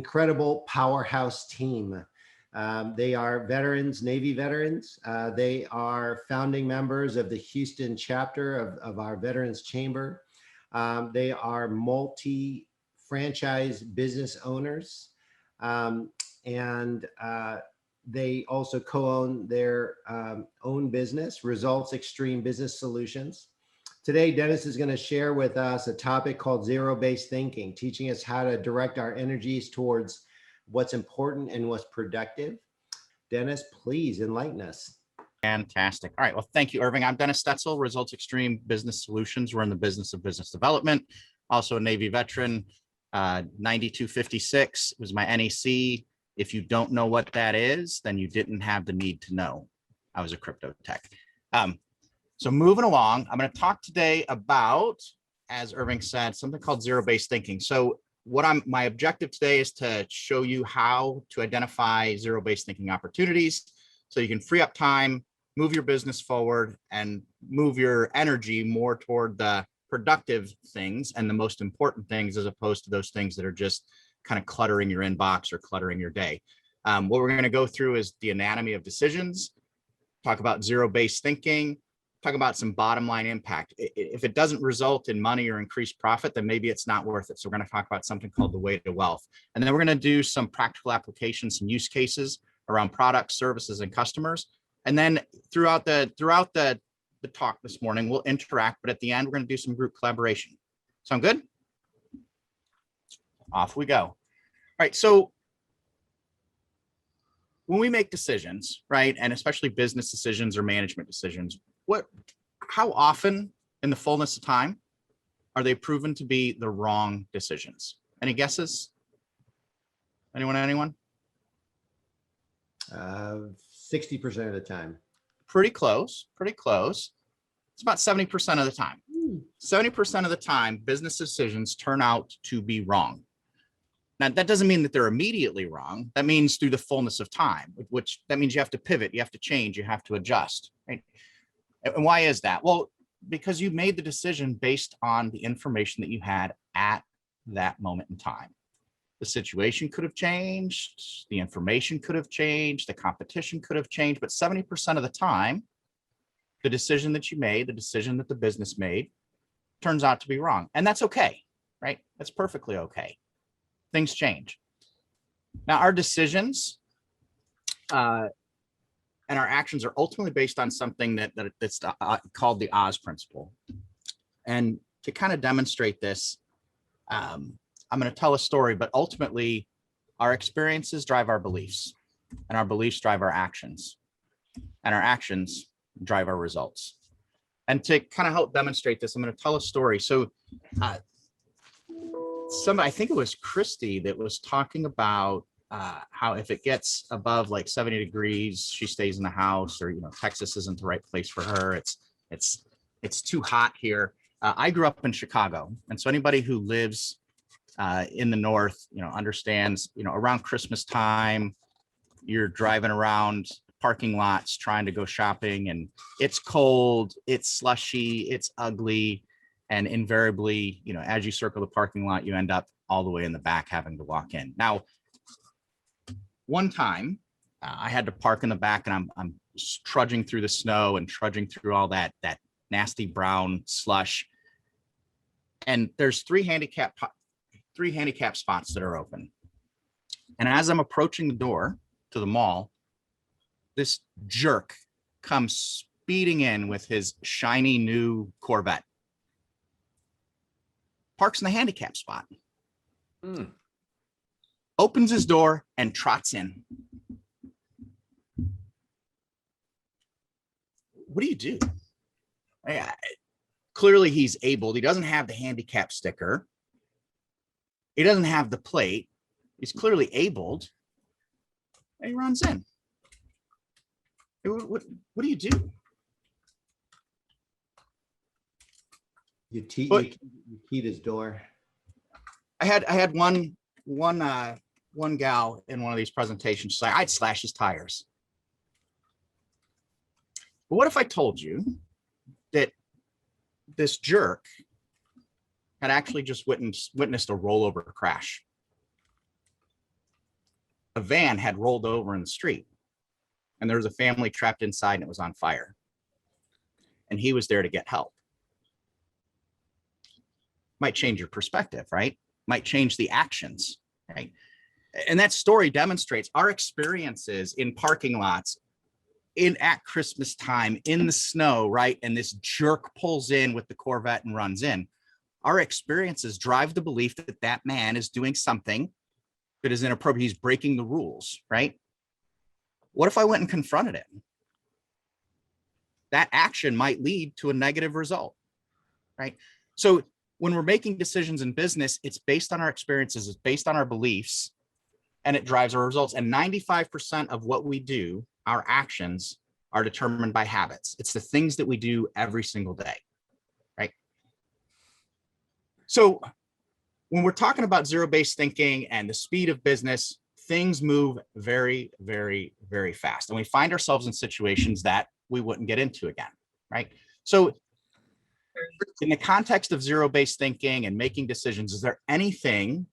incredible powerhouse team. They are veterans, Navy veterans. They are founding members of the Houston chapter of our Veterans Chamber. They are multi-franchise business owners. They also co-own their own business, Results Extreme Business Solutions. Today, Dennis is going to share with us a topic called zero-based thinking, teaching us how to direct our energies towards what's important and what's productive. Dennis, please enlighten us. Fantastic. All right. Well, thank you, Irving. I'm Dennis Stetzel, Results Extreme Business Solutions. We're in the business of business development. Also a Navy veteran. 9256 was my NEC. If you don't know what that is, then you didn't have the need to know. I was a crypto tech. So moving along, I'm going to talk today about, as Irving said, something called zero-based thinking. So my objective today is to show you how to identify zero-based thinking opportunities so you can free up time, move your business forward, and move your energy more toward the productive things and the most important things, as opposed to those things that are just kind of cluttering your inbox or cluttering your day. What we're going to go through is the anatomy of decisions, talk about zero-based thinking, talk about some bottom line impact. If it doesn't result in money or increased profit, then maybe it's not worth it. So we're going to talk about something called the way to wealth. And then we're going to do some practical applications, some use cases around products, services, and customers. And then throughout the talk this morning, we'll interact, but at the end, we're going to do some group collaboration. Sound good? Off we go. All right. So when we make decisions, right, and especially business decisions or management decisions, how often in the fullness of time are they proven to be the wrong decisions? Any guesses? Anyone? 60% of the time. Pretty close. It's about 70% of the time. 70% of the time, business decisions turn out to be wrong. Now, that doesn't mean that they're immediately wrong. That means through the fullness of time, which that means you have to pivot, you have to change, you have to adjust, right? And why is that? Well, because you made the decision based on the information that you had at that moment in time. The situation could have changed, the information could have changed, the competition could have changed, but 70% of the time, the decision that you made, the decision that the business made, turns out to be wrong. And that's okay, right? That's perfectly okay. Things change. Now, our decisions and our actions are ultimately based on something that's called the Oz principle. And to kind of demonstrate this, I'm going to tell a story, but ultimately our experiences drive our beliefs, and our beliefs drive our actions, and our actions drive our results. And to kind of help demonstrate this, I'm going to tell a story. So I think it was Christy that was talking about how if it gets above like 70 degrees, she stays in the house, or, Texas isn't the right place for her. It's too hot here. I grew up in Chicago. And so anybody who lives in the North, understands, around Christmas time, you're driving around parking lots trying to go shopping, and it's cold, it's slushy, it's ugly. And invariably, as you circle the parking lot, you end up all the way in the back having to walk in. Now, one time I had to park in the back, and I'm trudging through the snow and trudging through all that nasty brown slush. And there's three handicap spots that are open. And as I'm approaching the door to the mall, this jerk comes speeding in with his shiny new Corvette, parks in the handicap spot, opens his door and trots in. What do you do? Clearly he's abled. He doesn't have the handicap sticker. He doesn't have the plate. He's clearly abled. And he runs in. What do you do? You keyed his door. I had one gal in one of these presentations say, I'd slash his tires. But what if I told you that this jerk had actually just witnessed a rollover crash? a van had rolled over in the street and there was a family trapped inside and it was on fire. And he was there to get help. Might change your perspective, right? Might change the actions, right? And that story demonstrates our experiences in parking lots at Christmas time in the snow, right? And this jerk pulls in with the Corvette and runs in. Our experiences drive the belief that that man is doing something that is inappropriate. He's breaking the rules, right? What if I went and confronted him? That action might lead to a negative result, right? So when we're making decisions in business, it's based on our experiences, it's based on our beliefs, and it drives our results. And 95% of what we do, our actions, are determined by habits. It's the things that we do every single day, right? So when we're talking about zero-based thinking and the speed of business, things move very, very, very fast. And we find ourselves in situations that we wouldn't get into again, right? So in the context of zero-based thinking and making decisions, is there anything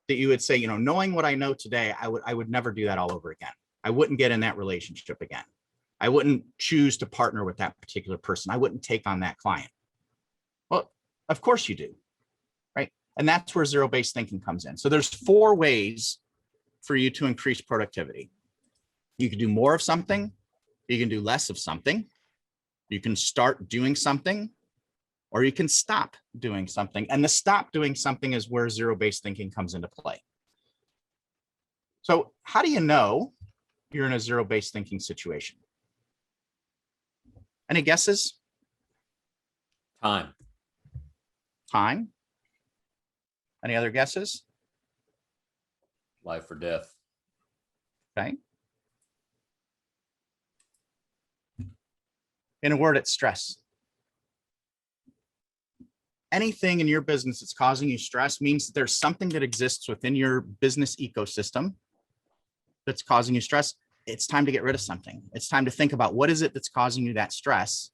that you would say, you know, knowing what I know today, I would never do that all over again. I wouldn't get in that relationship again. I wouldn't choose to partner with that particular person. I wouldn't take on that client. Well, of course you do, right? And that's where zero-based thinking comes in. So there's 4 ways for you to increase productivity. You can do more of something, you can do less of something, you can start doing something, or you can stop doing something. And the stop doing something is where zero-based thinking comes into play. So how do you know you're in a zero-based thinking situation? Any guesses? Time. Time? Any other guesses? Life or death. Okay. In a word, it's stress. Anything in your business that's causing you stress means that there's something that exists within your business ecosystem that's causing you stress. It's time to get rid of something. It's time to think about what is it that's causing you that stress,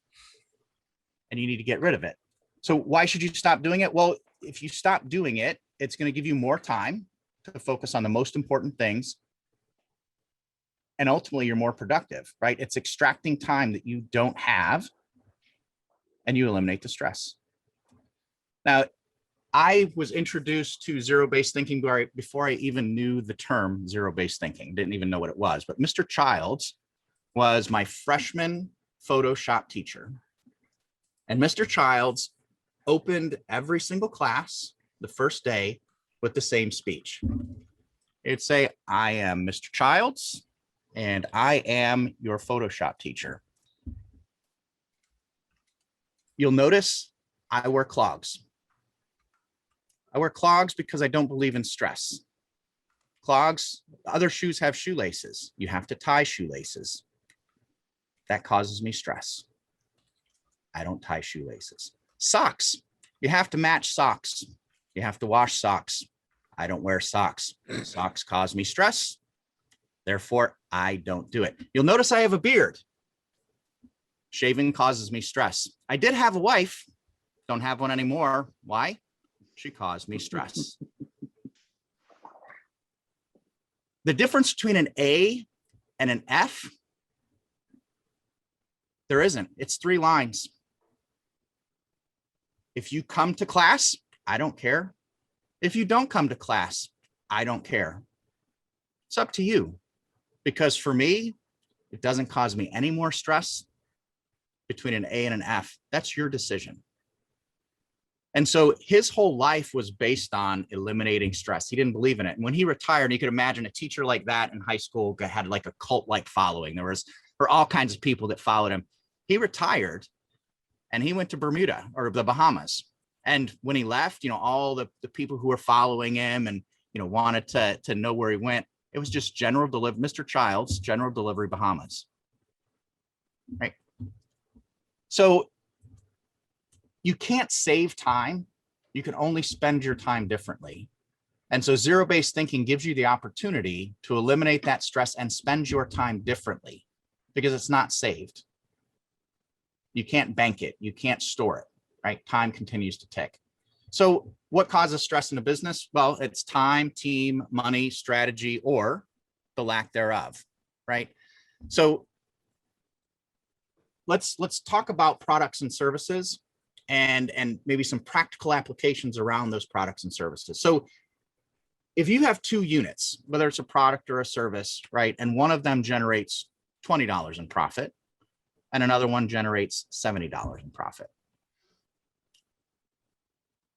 and you need to get rid of it. So why should you stop doing it? Well, if you stop doing it, it's going to give you more time to focus on the most important things. And ultimately, you're more productive, right? It's extracting time that you don't have, and you eliminate the stress. Now, I was introduced to zero-based thinking before I even knew the term zero-based thinking, didn't even know what it was. But Mr. Childs was my freshman Photoshop teacher. And Mr. Childs opened every single class the first day with the same speech. It'd say, I am Mr. Childs, and I am your Photoshop teacher. You'll notice I wear clogs. I wear clogs because I don't believe in stress. Clogs, other shoes have shoelaces. You have to tie shoelaces. That causes me stress. I don't tie shoelaces. Socks, you have to match socks. You have to wash socks. I don't wear socks. Socks cause me stress. Therefore, I don't do it. You'll notice I have a beard. Shaving causes me stress. I did have a wife. Don't have one anymore. Why? She caused me stress. The difference between an A and an F, there isn't. It's 3 lines. If you come to class, I don't care. If you don't come to class, I don't care. It's up to you. Because for me, it doesn't cause me any more stress between an A and an F. That's your decision. And so his whole life was based on eliminating stress. He didn't believe in it. And when he retired, you could imagine a teacher like that in high school had like a cult-like following. There were all kinds of people that followed him. He retired and he went to Bermuda or the Bahamas. And when he left, you know, all the people who were following him and, you know, wanted to know where he went, it was just general delivery, Mr. Childs, general delivery Bahamas. Right. So you can't save time. You can only spend your time differently. And so zero-based thinking gives you the opportunity to eliminate that stress and spend your time differently because it's not saved. You can't bank it. You can't store it, right? Time continues to tick. So what causes stress in a business? Well, it's time, team, money, strategy, or the lack thereof, right? So let's talk about products and services and maybe some practical applications around those products and services. So if you have two units, whether it's a product or a service, right, and one of them generates $20 in profit and another one generates $70 in profit,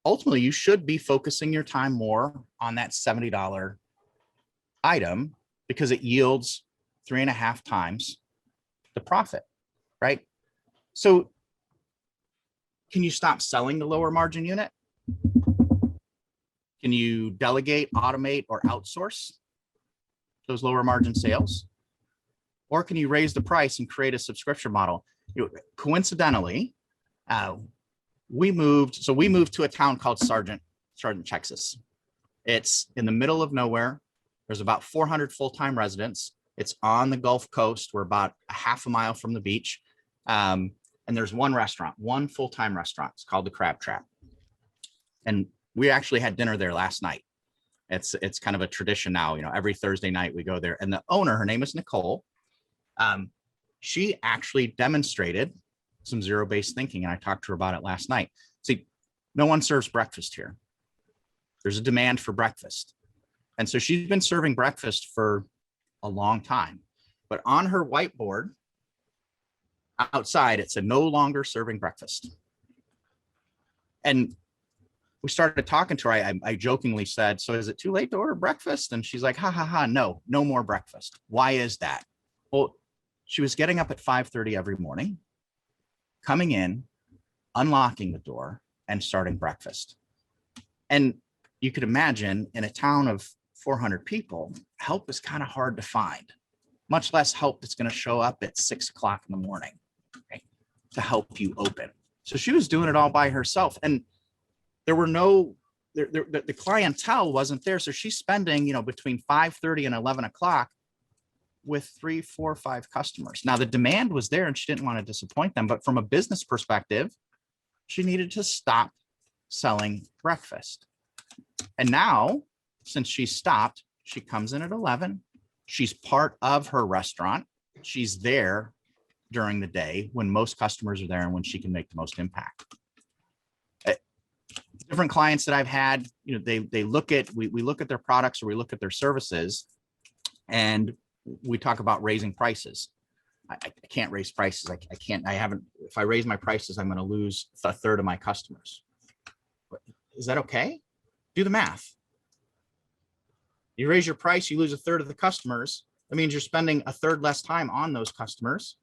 ultimately you should be focusing your time more on that $70 item because it yields 3.5 times the profit, right? So can you stop selling the lower margin unit? Can you delegate, automate, or outsource those lower margin sales? Or can you raise the price and create a subscription model? Coincidentally, we moved to a town called Sargent, Texas. It's in the middle of nowhere. There's about 400 full-time residents. It's on the Gulf Coast. We're about a half a mile from the beach. And there's one restaurant, one full-time restaurant. It's called the Crab Trap. And we actually had dinner there last night. It's kind of a tradition now, every Thursday night we go there. And the owner, her name is Nicole. She actually demonstrated some zero-based thinking. And I talked to her about it last night. See, no one serves breakfast here. There's a demand for breakfast. And so she's been serving breakfast for a long time. But on her whiteboard outside, it said no longer serving breakfast. And we started talking to her. I jokingly said, so is it too late to order breakfast? And she's like, ha, ha, ha, no more breakfast. Why is that? Well, she was getting up at 5:30 every morning, coming in, unlocking the door, and starting breakfast. And you could imagine in a town of 400 people, help is kind of hard to find, much less help that's going to show up at 6 o'clock in the morning, right, to help you open. So she was doing it all by herself. And there were the clientele wasn't there. So she's spending, between 5:30 and 11 o'clock with 3, 4, 5 customers. Now the demand was there and she didn't want to disappoint them, but from a business perspective, she needed to stop selling breakfast. And now, since she stopped, she comes in at 11. She's part of her restaurant. She's there during the day when most customers are there and when she can make the most impact. Different clients that I've had, they look at, we look at their products or we look at their services and we talk about raising prices. I can't raise prices. If I raise my prices, I'm going to lose a third of my customers. Is that okay? Do the math. You raise your price, you lose a third of the customers. That means you're spending a third less time on those customers,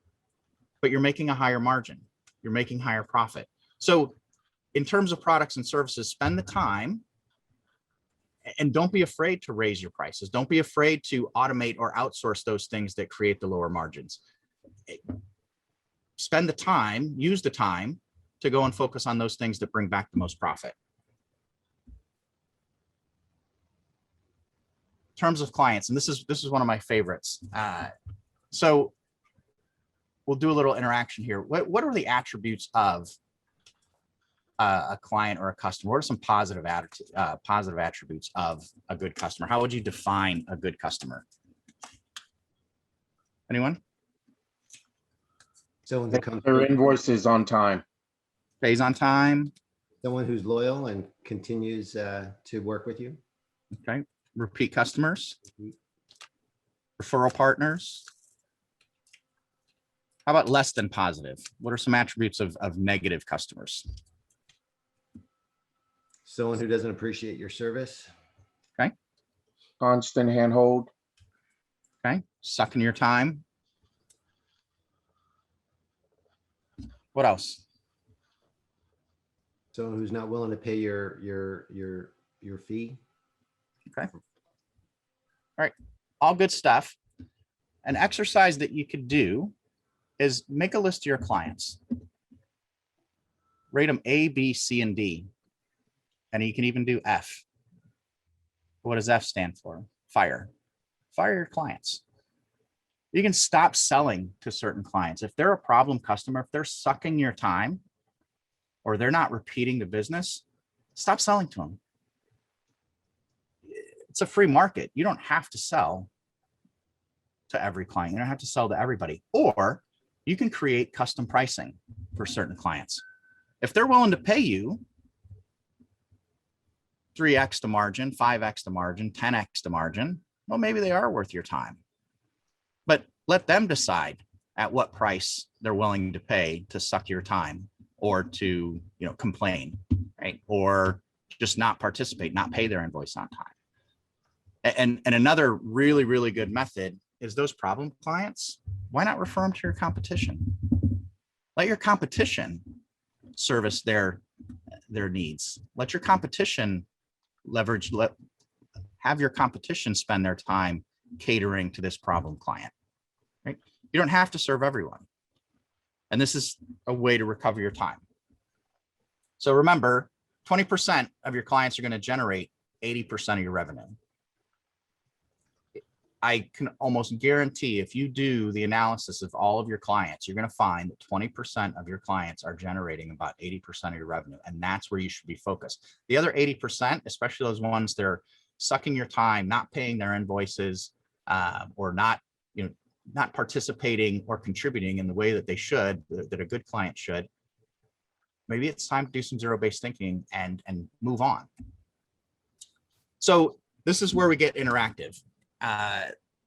but you're making a higher margin. You're making higher profit. So in terms of products and services, spend the time and don't be afraid to raise your prices. Don't be afraid to automate or outsource those things that create the lower margins. Spend the time, use the time to go and focus on those things that bring back the most profit. In terms of clients, and this is one of my favorites. So we'll do a little interaction here. What are the attributes of a client or a customer? What are some positive attributes of a good customer? How would you define a good customer? Anyone? Someone that comes Their invoices on time. Pays on time. someone who's loyal and continues to work with you. Okay. Repeat customers. Referral partners. How about less than positive? What are some attributes of negative customers? Someone who doesn't appreciate your service. Okay. Constant handhold. Okay. Sucking your time. What else? Someone who's not willing to pay your fee. Okay. All right. All good stuff. An exercise that you could do is make a list of your clients. Rate them A, B, C, and D. And you can even do F. What does F stand for? Fire. Fire your clients. You can stop selling to certain clients. If they're a problem customer, if they're sucking your time or they're not repeating the business, Stop selling to them. It's a free market. You don't have to sell to every client. You don't have to sell to everybody. Or you can create custom pricing for certain clients. If they're willing to pay you 3x the margin, 5x the margin, 10x the margin, well, maybe they are worth your time. But let them decide at what price they're willing to pay to suck your time, or to, complain, right? Or just not participate, not pay their invoice on time. And another really, really good method is those problem clients. Why not refer them to your competition? Let your competition service their needs. Let your competition have your competition spend their time catering to this problem client, right? You don't have to serve everyone. And this is a way to recover your time. So remember, 20% of your clients are going to generate 80% of your revenue. I can almost guarantee if you do the analysis of all of your clients, you're going to find that 20% of your clients are generating about 80% of your revenue. And that's where you should be focused. The other 80%, especially those ones that are sucking your time, not paying their invoices, or not participating or contributing in the way that they should, that a good client should, maybe it's time to do some zero-based thinking and move on. So this is where we get interactive.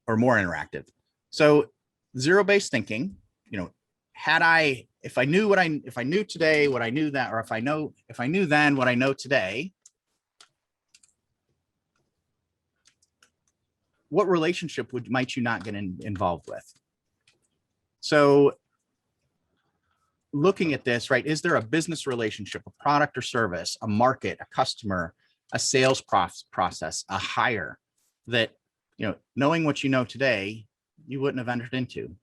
Or more interactive. So zero-based thinking, if I knew today what I knew then, or if I knew then what I know today, what relationship might you not get involved with? So looking at this, right, is there a business relationship, a product or service, a market, a customer, a sales process, a hire that, knowing what you know today, you wouldn't have entered into?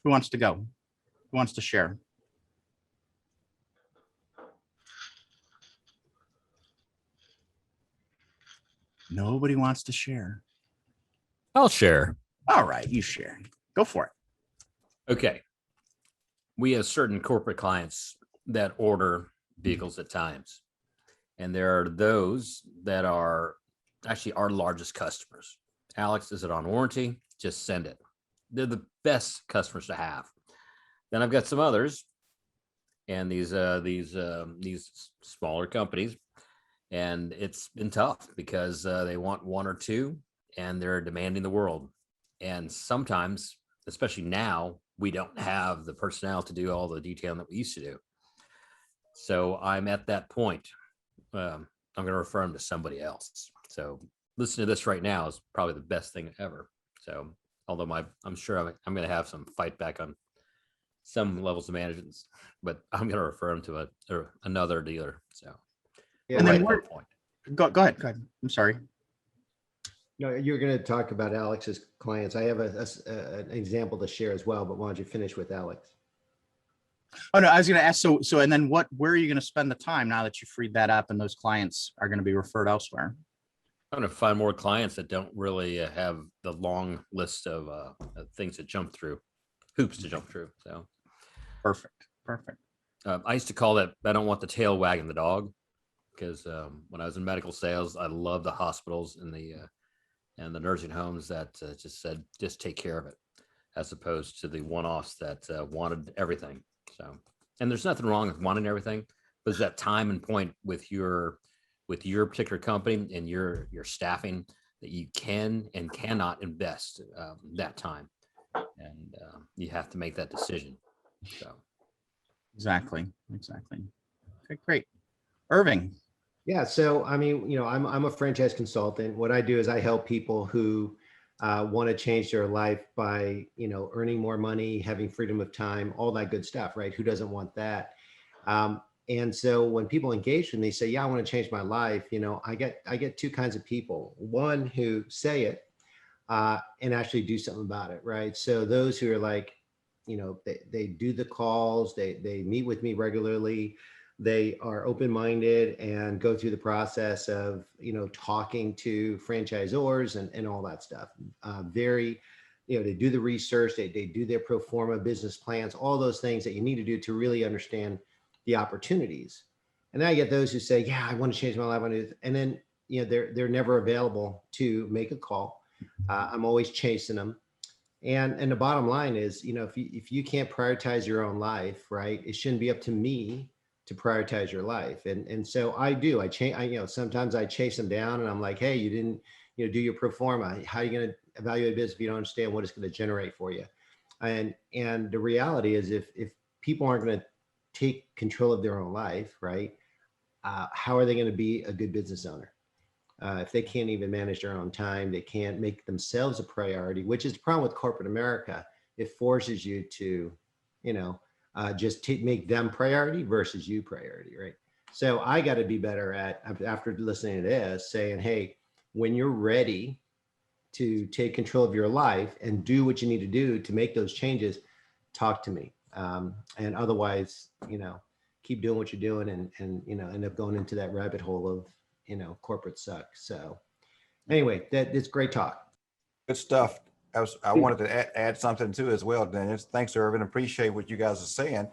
Who wants to go? Who wants to share? Nobody wants to share. I'll share. All right, you share. Go for it. Okay. We have certain corporate clients that order vehicles at times. And there are those that are actually our largest customers. Alex, is it on warranty? Just send it. They're the best customers to have. Then I've got some others, and these smaller companies, and it's been tough because they want one or two, and they're demanding the world. And sometimes, especially now, we don't have the personnel to do all the detailing that we used to do. So I'm at that point. I'm going to refer them to somebody else. So listening to this right now is probably the best thing ever. So although I'm sure I'm going to have some fight back on some levels of management, but I'm going to refer them to another dealer. So Yeah, and then right at that point. Go ahead. I'm sorry. No, you're going to talk about Alex's clients. I have an example to share as well, but why don't you finish with Alex? Oh no, I was going to ask. So, and then where are you going to spend the time now that you freed that up and those clients are going to be referred elsewhere? I'm going to find more clients that don't really have the long list of things to jump through, hoops to jump through. So Perfect. I used to call that, I don't want the tail wagging the dog, because when I was in medical sales, I loved the hospitals and the nursing homes that just said, just take care of it, as opposed to the one-offs that wanted everything. So, and there's nothing wrong with wanting everything, but it's that time and point with your particular company and your staffing that you can and cannot invest that time, and you have to make that decision. So Exactly. Okay, great. Irving. Yeah. So, I mean, I'm a franchise consultant. What I do is I help people who want to change their life by, earning more money, having freedom of time, all that good stuff, right? Who doesn't want that? And so when people engage with me, say, yeah, I want to change my life. I get two kinds of people. One who say it and actually do something about it, right? So those who are like, they do the calls, they meet with me regularly, they are open-minded and go through the process of, talking to franchisors and all that stuff. They do the research, they do their pro forma business plans, all those things that you need to do to really understand the opportunities. And then I get those who say, yeah, I want to change my life. I want to do this. And then, they're never available to make a call. I'm always chasing them. And the bottom line is, if you can't prioritize your own life, right, it shouldn't be up to me to prioritize your life. And so I do. Sometimes I chase them down, and I'm like, hey, you didn't, do your pro forma. How are you going to evaluate business if you don't understand what it's going to generate for you? And the reality is, if people aren't going to take control of their own life, right, how are they going to be a good business owner? If they can't even manage their own time, they can't make themselves a priority, which is the problem with corporate America. It forces you to, just make them priority versus you priority, right? So I got to be better at, after listening to this, saying, hey, when you're ready to take control of your life and do what you need to do to make those changes, talk to me. And otherwise, keep doing what you're doing and end up going into that rabbit hole of, corporate suck. So anyway, it's great talk. Good stuff. I wanted to add something too as well, Dennis. Thanks, Irvin. Appreciate what you guys are saying,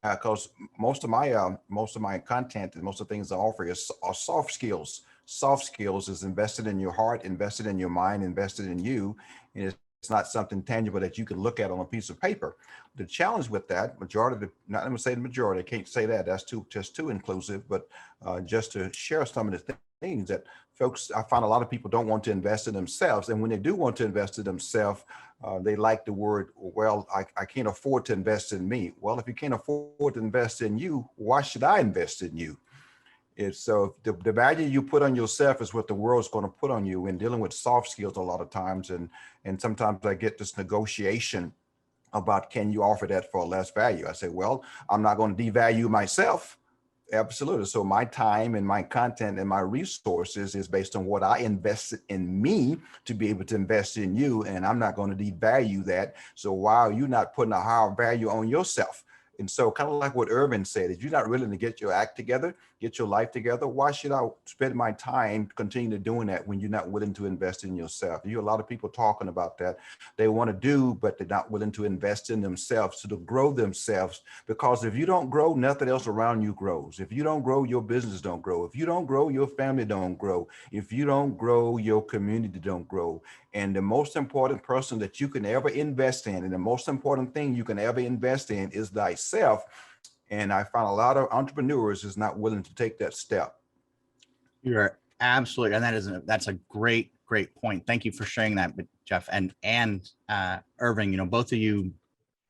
because most of my content and most of the things I offer are soft skills. Soft skills is invested in your heart, invested in your mind, invested in you, and it's not something tangible that you can look at on a piece of paper. The challenge with that, not going to say the majority, I can't say that, that's just too inclusive, but just to share some of the things that folks, I find a lot of people don't want to invest in themselves. And when they do want to invest in themselves, they like the word, well, I can't afford to invest in me. Well, if you can't afford to invest in you, why should I invest in you? So the value you put on yourself is what the world's going to put on you. In dealing with soft skills a lot of times, and sometimes I get this negotiation about, can you offer that for less value? I say, well, I'm not going to devalue myself. Absolutely. So my time and my content and my resources is based on what I invested in me to be able to invest in you. And I'm not going to devalue that. So why are you not putting a higher value on yourself? And so kind of like what Irvin said, if you're not willing to get your act together, get your life together, why should I spend my time continue to doing that when you're not willing to invest in yourself? You hear a lot of people talking about that. They want to do, but they're not willing to invest in themselves to grow themselves. Because if you don't grow, nothing else around you grows. If you don't grow, your business don't grow. If you don't grow, your family don't grow. If you don't grow, your community don't grow. And the most important person that you can ever invest in, and the most important thing you can ever invest in, is thyself. And I find a lot of entrepreneurs is not willing to take that step. You're absolutely, and that's a great point. Thank you for sharing that, Jeff and Irving. Both of you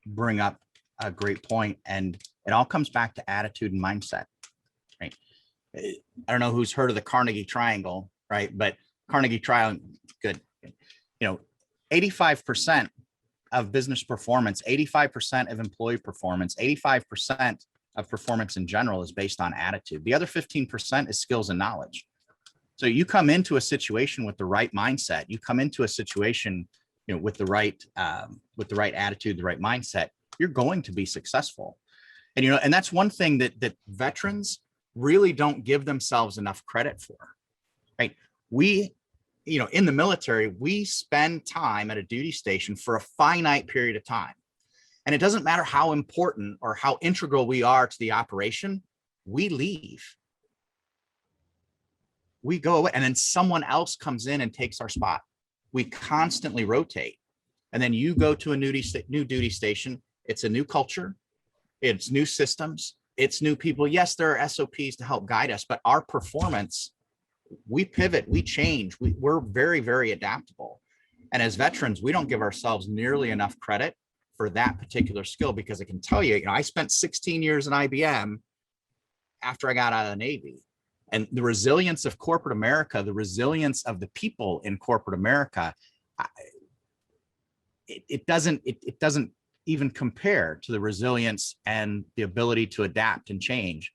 bring up a great point, and it all comes back to attitude and mindset, right? I don't know who's heard of the Carnegie Triangle, right? But Carnegie Triangle, good. 85% of business performance, 85% of employee performance, 85% of performance in general is based on attitude. The other 15% is skills and knowledge. So you come into a situation with the right mindset, you come into a situation, with the right attitude, the right mindset, you're going to be successful. And, and that's one thing that veterans really don't give themselves enough credit for, right? We, in the military, we spend time at a duty station for a finite period of time. And it doesn't matter how important or how integral we are to the operation, we leave. We go away, and then someone else comes in and takes our spot. We constantly rotate. And then you go to a new duty station. It's a new culture. It's new systems. It's new people. Yes, there are SOPs to help guide us, but our performance, we pivot, we change. We're very, very adaptable. And as veterans, we don't give ourselves nearly enough credit for that particular skill, because I can tell you, I spent 16 years in IBM after I got out of the Navy. And the resilience of corporate America, the resilience of the people in corporate America, it doesn't even compare to the resilience and the ability to adapt and change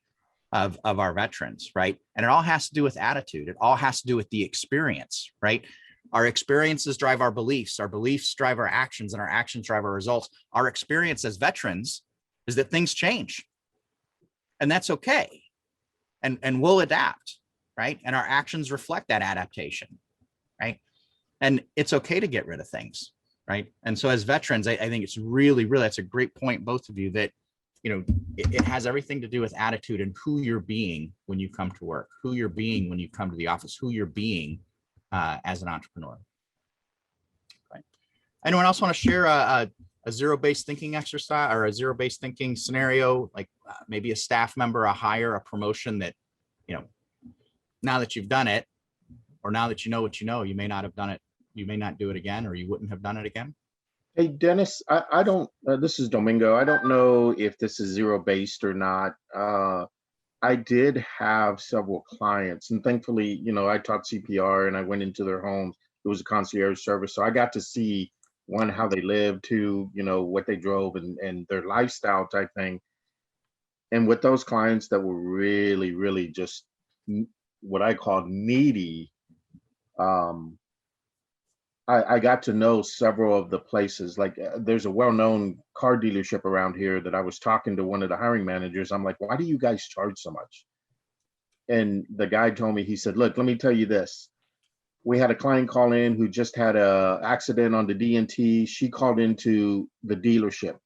of our veterans, right? And it all has to do with attitude. It all has to do with the experience, right? Our experiences drive our beliefs drive our actions, and our actions drive our results. Our experience as veterans is that things change, and that's okay. And we'll adapt, right? And our actions reflect that adaptation, right? And it's okay to get rid of things, right? And so as veterans, I think it's really, that's a great point, both of you, that it has everything to do with attitude and who you're being when you come to work, who you're being when you come to the office, who you're being as an entrepreneur. Okay. Anyone else want to share a zero-based thinking exercise or a zero-based thinking scenario, like maybe a staff member, a hire, a promotion that, now that you've done it, or now that you know what you know, you may not have done it, you may not do it again, or you wouldn't have done it again? Hey, Dennis, I don't, this is Domingo. I don't know if this is zero-based or not. I did have several clients, and thankfully, I taught CPR and I went into their homes. It was a concierge service. So I got to see, one, how they lived, two, what they drove and their lifestyle type thing. And with those clients that were really, really just what I call needy, I got to know several of the places. Like there's a well-known car dealership around here that I was talking to one of the hiring managers. I'm like, why do you guys charge so much? And the guy told me, he said, look, let me tell you this. We had a client call in who just had a accident on the D&T. She called into the dealership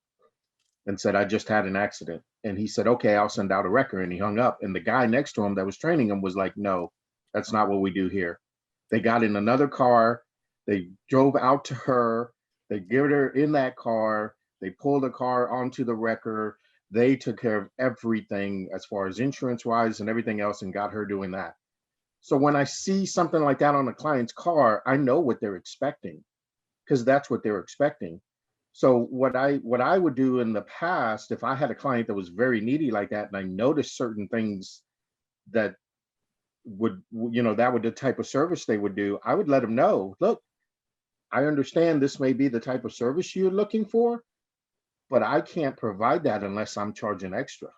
and said, I just had an accident. And he said, okay, I'll send out a record. And he hung up. And the guy next to him that was training him was like, no, that's not what we do here. They got in another car. They drove out to her. They get her in that car. They pulled the car onto the wrecker. They took care of everything as far as insurance wise and everything else and got her doing that. So when I see something like that on a client's car, I know what they're expecting because that's what they're expecting. So what I would do in the past, if I had a client that was very needy like that and I noticed certain things that would, that would the type of service they would do, I would let them know, look, I understand this may be the type of service you're looking for, but I can't provide that unless I'm charging extra.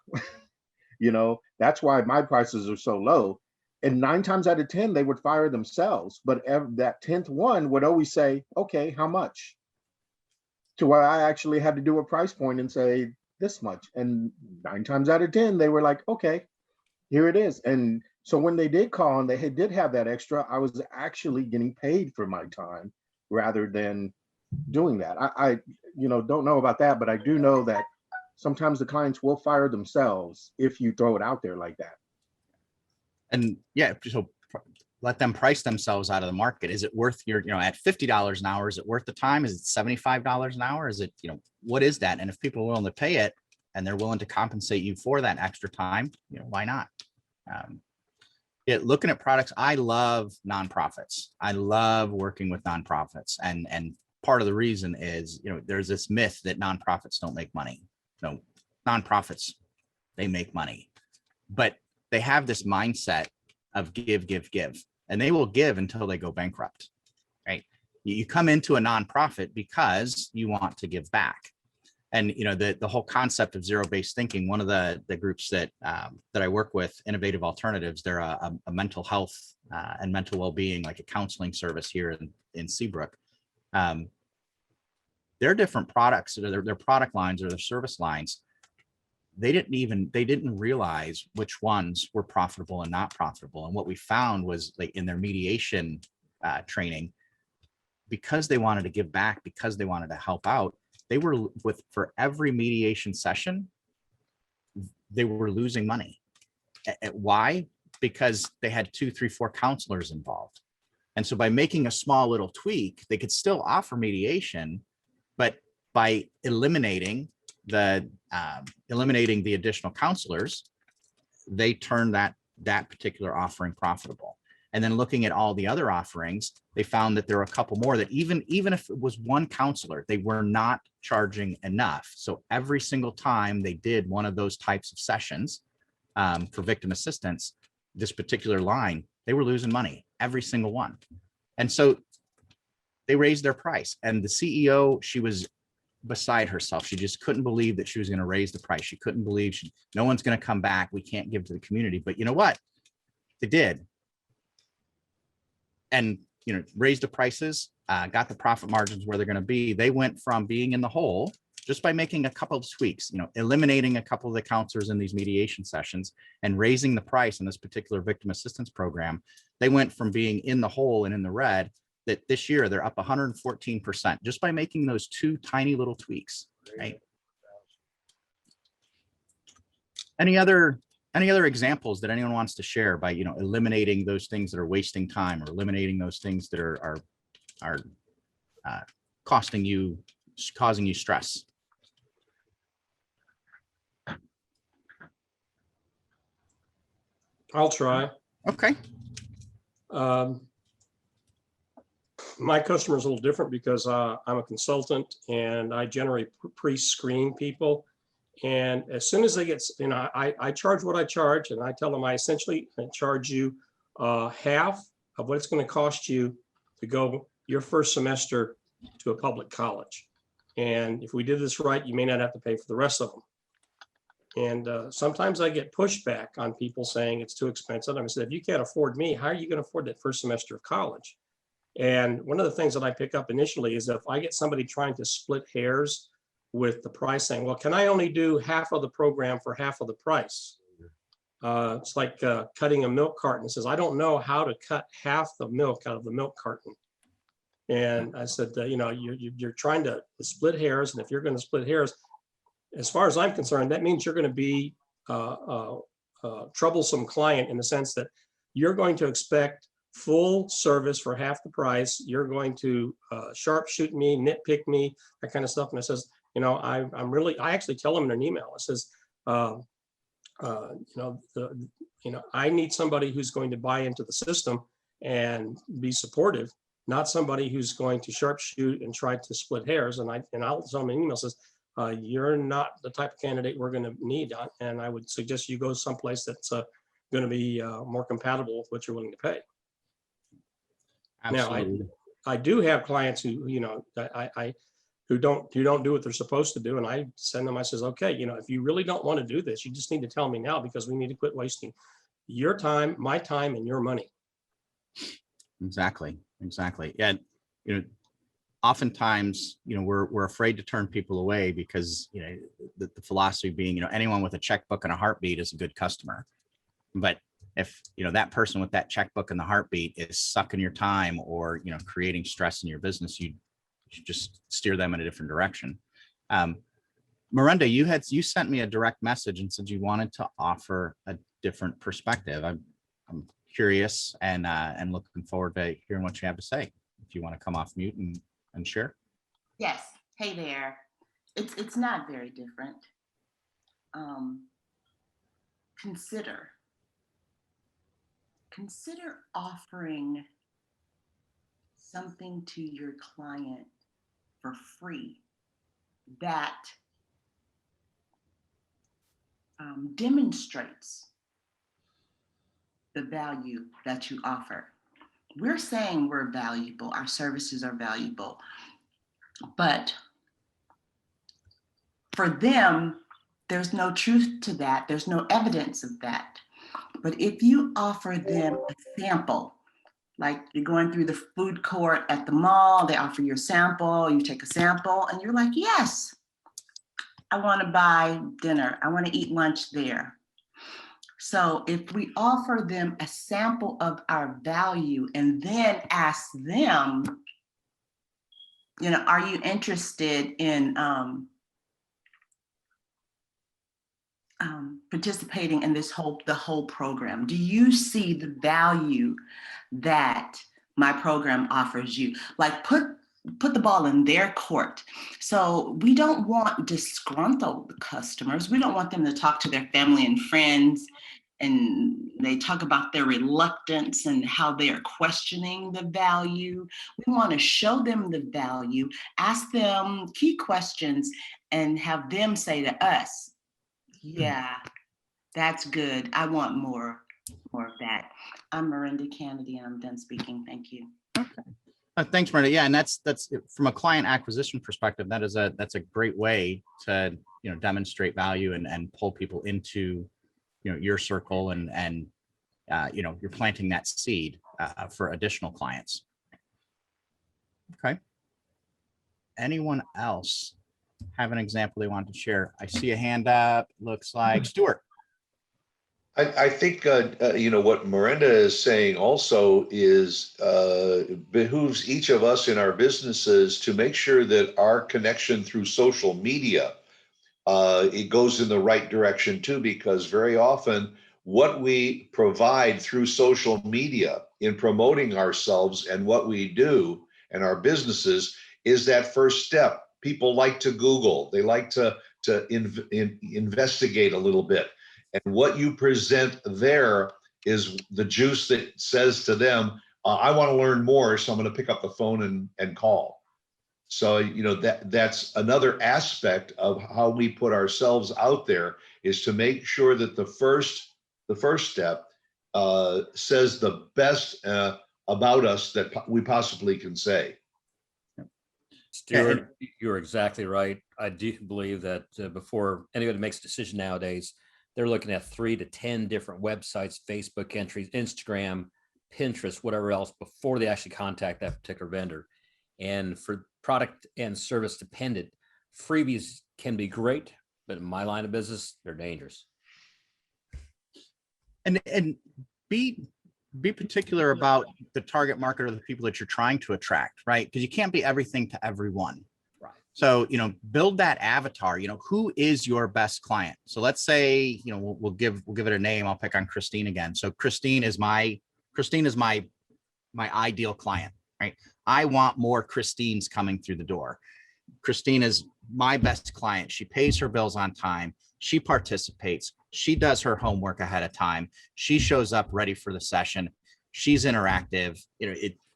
That's why my prices are so low. And 9 times out of 10, they would fire themselves. But that 10th one would always say, okay, how much? To where I actually had to do a price point and say this much. And 9 times out of 10, they were like, okay, here it is. And so when they did call and they did have that extra, I was actually getting paid for my time rather than doing that. I don't know about that, but I do know that sometimes the clients will fire themselves if you throw it out there like that. And yeah, so let them price themselves out of the market. Is it worth your, at $50 an hour, is it worth the time? Is it $75 an hour? Is it, what is that? And if people are willing to pay it and they're willing to compensate you for that extra time, why not? Looking at products, I love nonprofits. I love working with nonprofits. And part of the reason is, there's this myth that nonprofits don't make money. No, nonprofits, they make money, but they have this mindset of give, and they will give until they go bankrupt, right? You come into a nonprofit because you want to give back. And, the whole concept of zero-based thinking, one of the groups that I work with, Innovative Alternatives, they're a mental health and mental well-being, like a counseling service here in Seabrook. Their different products, or their product lines or their service lines, they didn't realize which ones were profitable and not profitable. And what we found was, like, in their mediation training, because they wanted to give back, because they wanted to help out, they were for every mediation session, they were losing money. Why? Because they had 2, 3, 4 counselors involved. And so by making a small little tweak, they could still offer mediation, but by eliminating the additional counselors, they turned that particular offering profitable. And then looking at all the other offerings, they found that there were a couple more that even if it was one counselor, they were not charging enough. So every single time they did one of those types of sessions for victim assistance, this particular line, they were losing money, every single one. And so they raised their price. And the CEO, she was beside herself. She just couldn't believe that she was going to raise the price. She couldn't believe no one's going to come back. We can't give to the community. But you know what? They did. And, raised the prices, got the profit margins where they're going to be. They went from being in the hole just by making a couple of tweaks, eliminating a couple of the counselors in these mediation sessions and raising the price in this particular victim assistance program. They went from being in the hole and in the red, that this year they're up 114% just by making those 2 tiny little tweaks, right? Any other examples that anyone wants to share by, eliminating those things that are wasting time, or eliminating those things that are causing you stress? I'll try. Okay. My customer is a little different because I'm a consultant and I generally pre-screen people. And as soon as they get, I charge what I charge, and I tell them I essentially charge you half of what it's going to cost you to go your first semester to a public college. And if we did this right, you may not have to pay for the rest of them. And sometimes I get pushback on people saying it's too expensive. I said, if you can't afford me, how are you going to afford that first semester of college? And one of the things that I pick up initially is if I get somebody trying to split hairs with the price, saying, well, can I only do half of the program for half of the price? It's like cutting a milk carton. It says, I don't know how to cut half the milk out of the milk carton. And I said, you're trying to split hairs. And if you're going to split hairs, as far as I'm concerned, that means you're going to be a troublesome client, in the sense that you're going to expect full service for half the price. You're going to sharpshoot me, nitpick me, that kind of stuff. And I says, I actually tell them in an email. It says, I need somebody who's going to buy into the system and be supportive, not somebody who's going to sharpshoot and try to split hairs. And I'll tell them in an email, says, you're not the type of candidate we're going to need. And I would suggest you go someplace that's going to be more compatible with what you're willing to pay. Absolutely. Now, I do have clients who, who don't do what they're supposed to do. And I send them, I says, okay, if you really don't want to do this, you just need to tell me now, because we need to quit wasting your time, my time, and your money. Exactly. Yeah. Oftentimes, we're afraid to turn people away because, the philosophy being, anyone with a checkbook and a heartbeat is a good customer. But if, that person with that checkbook and the heartbeat is sucking your time, or, creating stress in your business, you should just steer them in a different direction. Miranda, you sent me a direct message and said you wanted to offer a different perspective. I'm curious and looking forward to hearing what you have to say. If you want to come off mute and share. Yes. Hey there. It's not very different. Consider offering something to your client for free that demonstrates the value that you offer. We're saying we're valuable, our services are valuable, but for them, there's no truth to that. There's no evidence of that. But if you offer them a sample, like you're going through the food court at the mall, they offer you a sample, you take a sample, and you're like, yes, I want to buy dinner. I want to eat lunch there. So if we offer them a sample of our value and then ask them, are you interested in participating in the whole program? Do you see the value that my program offers you? Like put the ball in their court. So we don't want disgruntled customers. We don't want them to talk to their family and friends and they talk about their reluctance and how they are questioning the value. We want to show them the value, ask them key questions, and have them say to us, yeah, that's good. I want more of that. I'm Miranda Kennedy and I'm done speaking. Thank you. Okay. Thanks, Miranda. Yeah, and that's from a client acquisition perspective. That's a great way to demonstrate value and pull people into your circle and you're planting that seed for additional clients. Okay. Anyone else have an example they want to share? I see a hand up. Looks like Stuart. I think what Miranda is saying also is behooves each of us in our businesses to make sure that our connection through social media it goes in the right direction too, because very often what we provide through social media in promoting ourselves and what we do and our businesses is that first step. People like to Google, they like to investigate a little bit. And what you present there is the juice that says to them, I want to learn more, so I'm going to pick up the phone and call. So, that's another aspect of how we put ourselves out there, is to make sure that the first step says the best about us that we possibly can say. Stuart, you're exactly right. I do believe that before anybody makes a decision nowadays, they're looking at 3 to 10 different websites, Facebook entries, Instagram, Pinterest, whatever else, before they actually contact that particular vendor. And for product and service dependent, freebies can be great, but in my line of business, they're dangerous. And be particular about the target market or the people that you're trying to attract, right? Because you can't be everything to everyone. Right. So, build that avatar. Who is your best client? So let's say, we'll give it a name. I'll pick on Christine again. So Christine is my ideal client, right? I want more Christines coming through the door. Christine is my best client. She pays her bills on time. She participates. She does her homework ahead of time. She shows up ready for the session. She's interactive.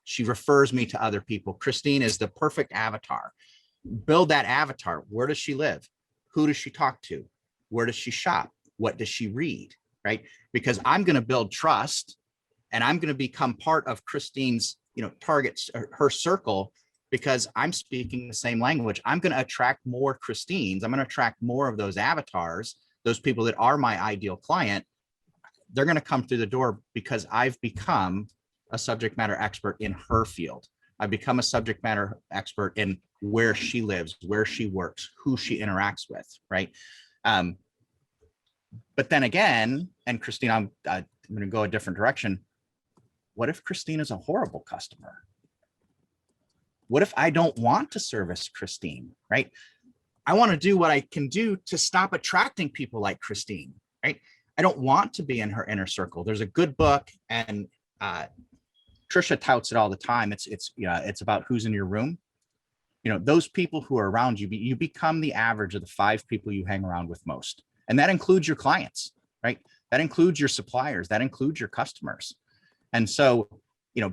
She refers me to other people. Christine is the perfect avatar. Build that avatar. Where does she live? Who does she talk to? Where does she shop? What does she read? Right? Because I'm going to build trust, and I'm going to become part of Christine's, targets, her circle, because I'm speaking the same language. I'm going to attract more Christines. I'm going to attract more of those avatars, those people that are my ideal client. They're going to come through the door because I've become a subject matter expert in her field. I've become a subject matter expert in where she lives, where she works, who she interacts with, right? But then again, and Christine, I'm going to go a different direction. What if Christine is a horrible customer? What if I don't want to service Christine, right? I want to do what I can do to stop attracting people like Christine, right? I don't want to be in her inner circle. There's a good book, and Trisha touts it all the time. It's about who's in your room. Those people who are around you, you become the average of the 5 people you hang around with most. And that includes your clients, right? That includes your suppliers. That includes your customers. And so,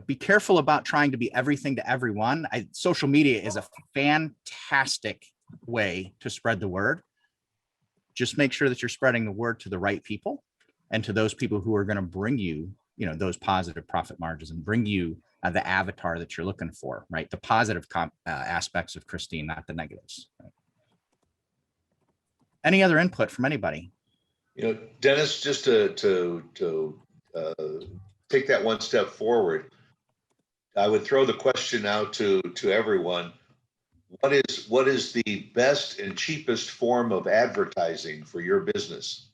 be careful about trying to be everything to everyone. Social media is a fantastic way to spread the word. Just make sure that you're spreading the word to the right people, and to those people who are going to bring you, those positive profit margins, and bring you the avatar that you're looking for, right? The positive aspects of Christine, not the negatives. Right? Any other input from anybody? Dennis, just to take that one step forward, I would throw the question out to everyone. What is the best and cheapest form of advertising for your business?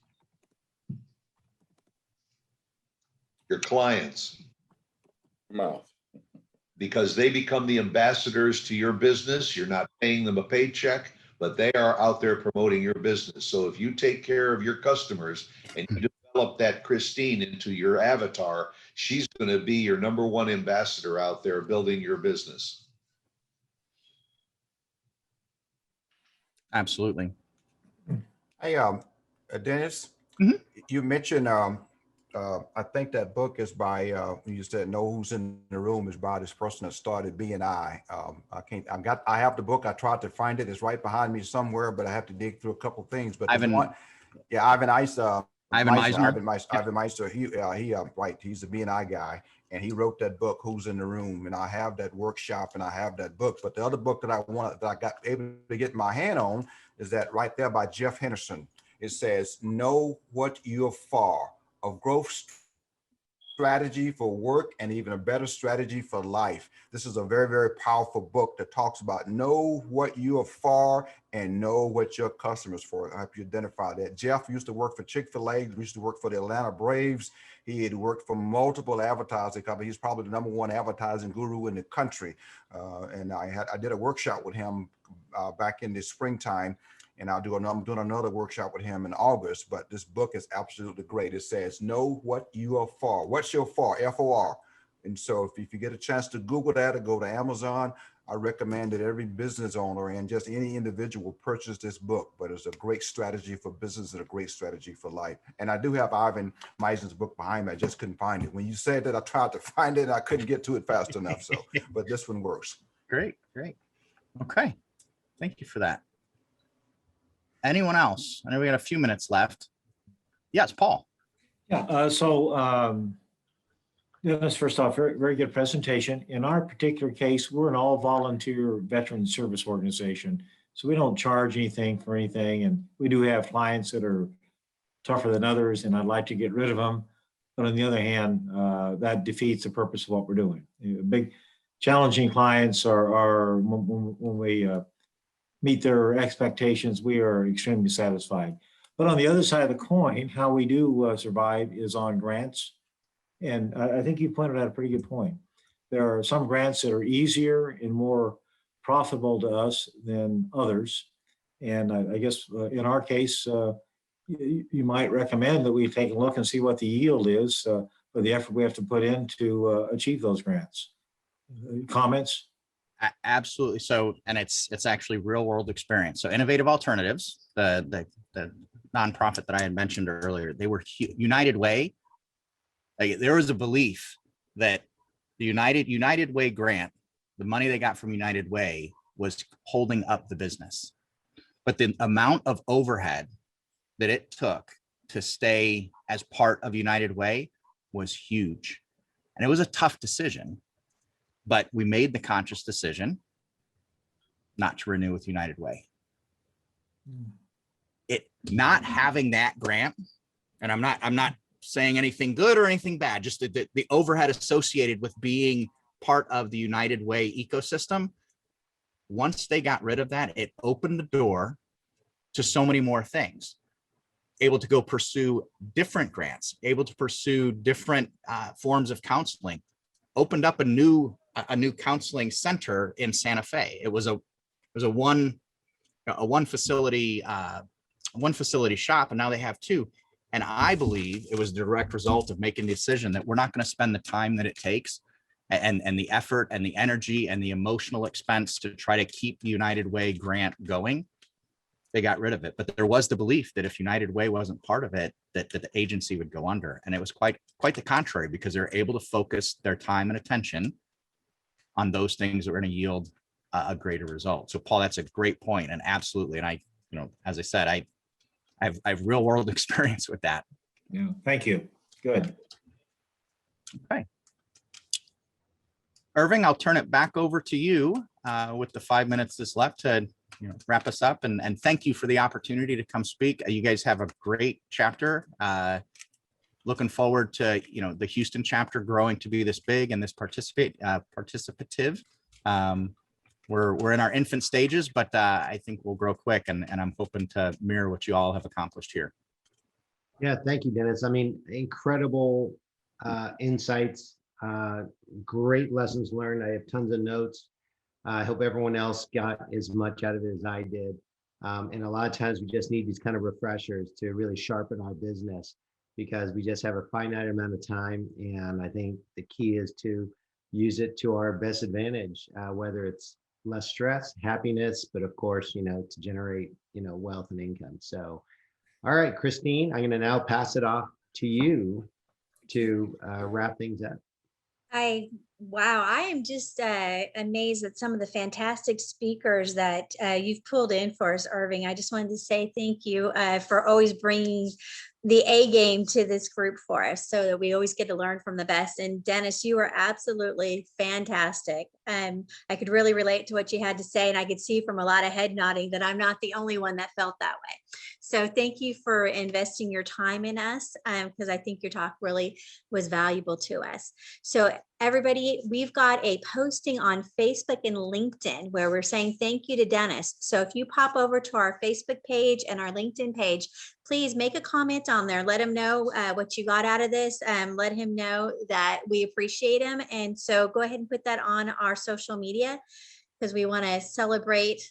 Your clients. Mouth. Because they become the ambassadors to your business. You're not paying them a paycheck, but they are out there promoting your business. So if you take care of your customers and you develop that Christine into your avatar, she's going to be your #1 ambassador out there building your business. Absolutely. Hey, Dennis, you mentioned, I think that book is by, you said Know Who's in the Room, is by this person that started BNI. I have the book. I tried to find it. It's right behind me somewhere, but I have to dig through a couple things. But Ivan Eisner. Ivan Meister. He's a BNI guy, and he wrote that book, Who's in the Room. And I have that workshop, and I have that book. But the other book that I got able to get my hand on is that right there by Jeff Henderson. It says, Know What You're For, a growth strategy for work and even a better strategy for life. This is a very, very powerful book that talks about know what you are for and know what your customers for. I hope you identify that. Jeff used to work for Chick-fil-A, used to work for the Atlanta Braves. He had worked for multiple advertising companies. He's probably the #1 advertising guru in the country. And I did a workshop with him back in the springtime. and I'm doing another workshop with him in August. But this book is absolutely great. It says, know what you are for. What's your for? F-O-R. And so if you get a chance to Google that or go to Amazon, I recommend that every business owner and just any individual purchase this book. But it's a great strategy for business and a great strategy for life. And I do have Ivan Meisen's book behind me. I just couldn't find it. When you said that, I tried to find it and I couldn't get to it fast enough. So, but this one works. Great. Okay. Thank you for that. Anyone else? I know we got a few minutes left. Yes, Paul. Yeah, Dennis, first off, very, very good presentation. In our particular case, we're an all volunteer veteran service organization. So we don't charge anything for anything. And we do have clients that are tougher than others, and I'd like to get rid of them. But on the other hand, that defeats the purpose of what we're doing. Big challenging clients are when we meet their expectations, we are extremely satisfied. But on the other side of the coin, how we do survive is on grants. And I think you pointed out a pretty good point. There are some grants that are easier and more profitable to us than others. And I guess in our case, you might recommend that we take a look and see what the yield is for the effort we have to put in to achieve those grants. Comments? Absolutely. So, and it's actually real world experience. So Innovative Alternatives, the nonprofit that I had mentioned earlier, they were United Way. There was a belief that the United Way grant, the money they got from United Way, was holding up the business. But the amount of overhead that it took to stay as part of United Way was huge. And it was a tough decision, but we made the conscious decision not to renew with United Way. It not having that grant, and I'm not saying anything good or anything bad, just the overhead associated with being part of the United Way ecosystem. Once they got rid of that, it opened the door to so many more things. Able to go pursue different grants, able to pursue different forms of counseling, opened up a new counseling center in Santa Fe. It was a one facility shop, and now they have two. And I believe it was a direct result of making the decision that we're not going to spend the time that it takes and the effort and the energy and the emotional expense to try to keep the United Way grant going. They got rid of it. But there was the belief that if United Way wasn't part of it, that the agency would go under. And it was quite the contrary, because they're able to focus their time and attention on those things that are going to yield a greater result. So Paul, that's a great point. And absolutely. And I, as I said, I have real world experience with that. Yeah, thank you. Good. Okay. Irving, I'll turn it back over to you with the 5 minutes that's left to wrap us up. And thank you for the opportunity to come speak. You guys have a great chapter. Looking forward to the Houston chapter growing to be this big and this participative. We're in our infant stages, but I think we'll grow quick, and I'm hoping to mirror what you all have accomplished here. Yeah, thank you, Dennis. I mean, incredible insights, great lessons learned. I have tons of notes. I hope everyone else got as much out of it as I did. And a lot of times we just need these kind of refreshers to really sharpen our business, because we just have a finite amount of time. And I think the key is to use it to our best advantage, whether it's less stress, happiness, but of course, to generate, wealth and income. So, all right, Christine, I'm going to now pass it off to you to wrap things up. Wow, I am just amazed at some of the fantastic speakers that you've pulled in for us, Irving. I just wanted to say thank you for always bringing the A game to this group for us, so that we always get to learn from the best. And Dennis, you were absolutely fantastic. I could really relate to what you had to say, and I could see from a lot of head nodding that I'm not the only one that felt that way. So thank you for investing your time in us, because I think your talk really was valuable to us. So everybody, we've got a posting on Facebook and LinkedIn where we're saying thank you to Dennis. So if you pop over to our Facebook page and our LinkedIn page, please make a comment on there. Let him know what you got out of this. Let him know that we appreciate him. And so go ahead and put that on our social media, because we want to celebrate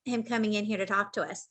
him coming in here to talk to us.